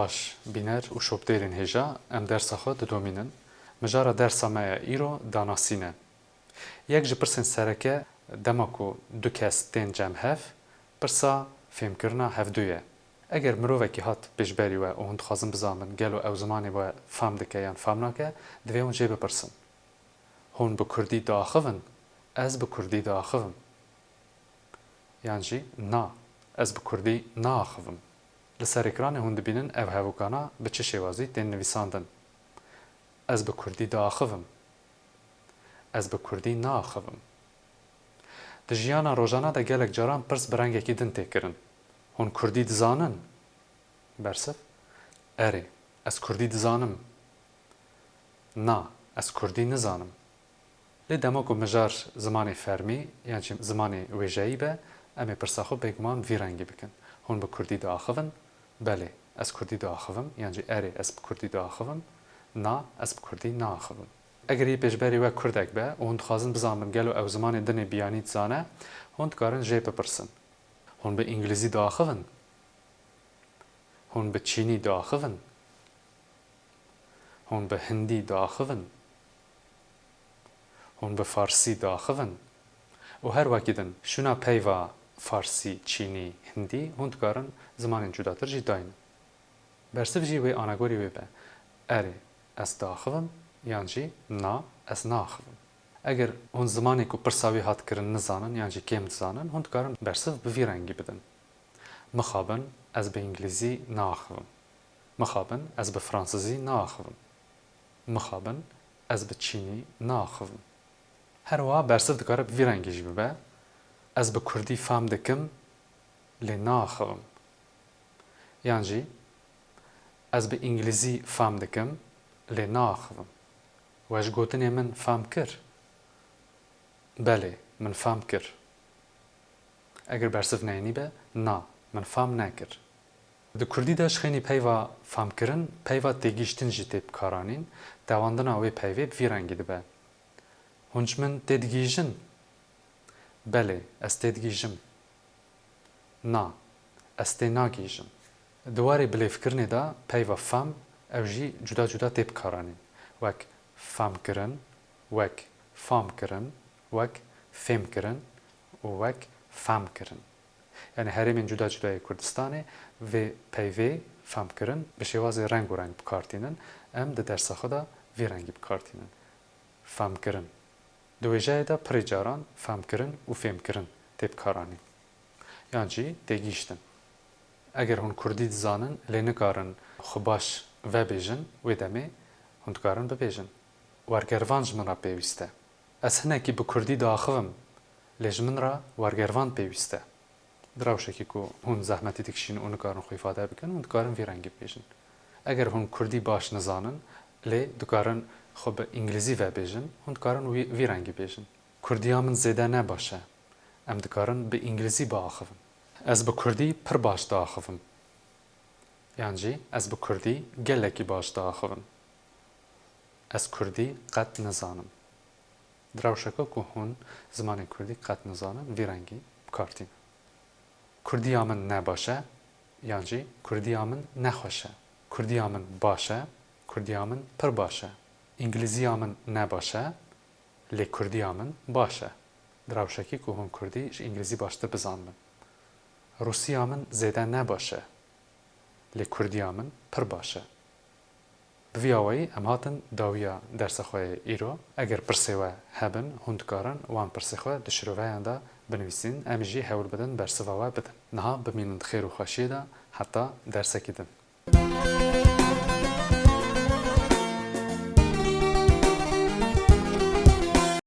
baş biner û şopdêrên hêja em dersa xwe didomînin. Mijara dersa me ya îro danasîn e. Yek ji pirsên sereke dema ku du kes tên cem hev, pirsa femkirina hevdû ye. Eger mirovekî hat pêşberî we û hûn dixwazin bizanin gelo ew zimanê we fam dike yan fam nake, divê hûn jê bipirsin. Hûn bi kurdî diaxivin, ez bi kurdî diaxivim. Yan jî na, ez bi kurdî naaxivim. Li ser ekranê hûn dibînin ev hevokana bi çi şêwazî tên nivîsandin. Ez bi kurdî diaxivim. Ez bi kurdî naaxivim. Di jiyana rojana de gelek caran pirs bi rengekî din tê kirin. Hûn kurdî dizanin? Bersiv: Erê, ez kurdî dizanim. Na, ez kurdî nizanim. Lê dema ku mijar zimanê fermî yan jî zimanê wêjeyî be, em ê pirsa xwe bêguman vî rengî bikin. Hûn bi kurdî diaxivin? Belê, ez kurdî diaxivim, yan jî erê, ez bi kurdî diaxivim. Na, ez bi kurdî naaxivim. Eger yê pêşberî we Kurdek be û hûn dixwazin bizanin gelo ew zimanê dinê biyanî dizane, hûn dikarin jê bipirsin. Hûn bi îngilîzî diaxivin? Hûn bi çînî diaxivin? Hûn bi hindî diaxivin? Hûn bi farsî diaxivin? û her wekî din şûna peyva farsî, çînî, hindî hûn dikarin zimanên cudatir jî dayînin. Bersiv jî wê anagorî wê be. Erê, ez diaxivim, yan jî na, ez naaxivim. Eger hûn zimanê ku pirsa wî hat kirin nizanin yan jî kêm dizanin, hûn dikarin bersiv bi vî rengî bidin. Mixabin, ez bi îngilîzî naaxivim. Mixabin, ez bi fransîzî naaxivim. Mixabin, ez bi çînî naaxivim. Her wiha bersiv dikare bi vî rengî jî bibe. Ez bi kurdî fam dikim, lê naaxivim. Yan jî ez bi îngilîzî fam dikim, lê naaxivim. We ji gotinê min fam kir? Belê, min fam kir. Eger bersiv neyînî be, na, min fam nekir. Di kurdî de ji xênî peyva famkirin, peyva têgîştin jî tê bikaranîn, dewandina wê peyvê bi vî rengî dibe. Hûn ji min tê digîjin? Belê, ez tê digîjim. Na, ez tê nagîjim. Di warê bilêvkirinê de peyva fam ew jî cuda cuda tê bikaranîn. Wek famkirin, wek famkirin, wek femkirin û wek femkirin. Yani herêmên cuda cudayê Kurdistanê vê peyvê femkirin bi şêwazê reng û reng bikartînin, em di dersa xwe de vî rengî bikartînin. Femkirin. Di wêjeyê de pirê caran femkirin û femkirin tê bikaranîn. Yan jî têgîştin. Eger hûn Kurdî dizanin, lê nikarin xwe baş vebêjin, wê demê hûn dikarin bibêjin. Wergervan ji min re pêwîst e. Ez hinekî bi Kurdî diaxivim, lê ji min re wergervan pêwîst e. Di rewşekî ku hûn zehmetî dikişîn û nikarin xwe îfade bikin, hûn dikarin vî rengî bêjin. Eger hûn Kurdî baş nizanin, lê dikarin xwe bi îngilîzî vebêjin, hûn dikarin vî rengî bêjin. Kurdiya min zêde ne baş e. Em dikarin bi îngilîzî biaxivin. Ez bi Kurdî pir baş diaxivim. Yan jî ez bi Kurdî gelekî baş diaxivim. Ez Kurdî qet nizanim. Di rewşeka ku hûn zimanê Kurdî qet nizanin, vî rengî bikartînin. Kurdiya min ne baş e, yan jî Kurdiya min nexweş e. Kurdiya min baş e, Kurdiya min pir baş e. İngilîziya min ne baş e, lê Kurdiya min baş e. Di rewşekî ku hûn Kurdî ji îngilîzî baştir bizanin. Rûsiya min zêde ne baş e, lê Kurdiya min pir baş e. Bi vî awayî em hatin dawiya dersa xwe îro. Eger pirsê we hebin, hûn dikarin wan pirsê xwe di şiroveyan de binivîsin, em jî hewl bidin bersiva we bidin. Niha bimînin xêr û xweşiyê de heta dersekî din.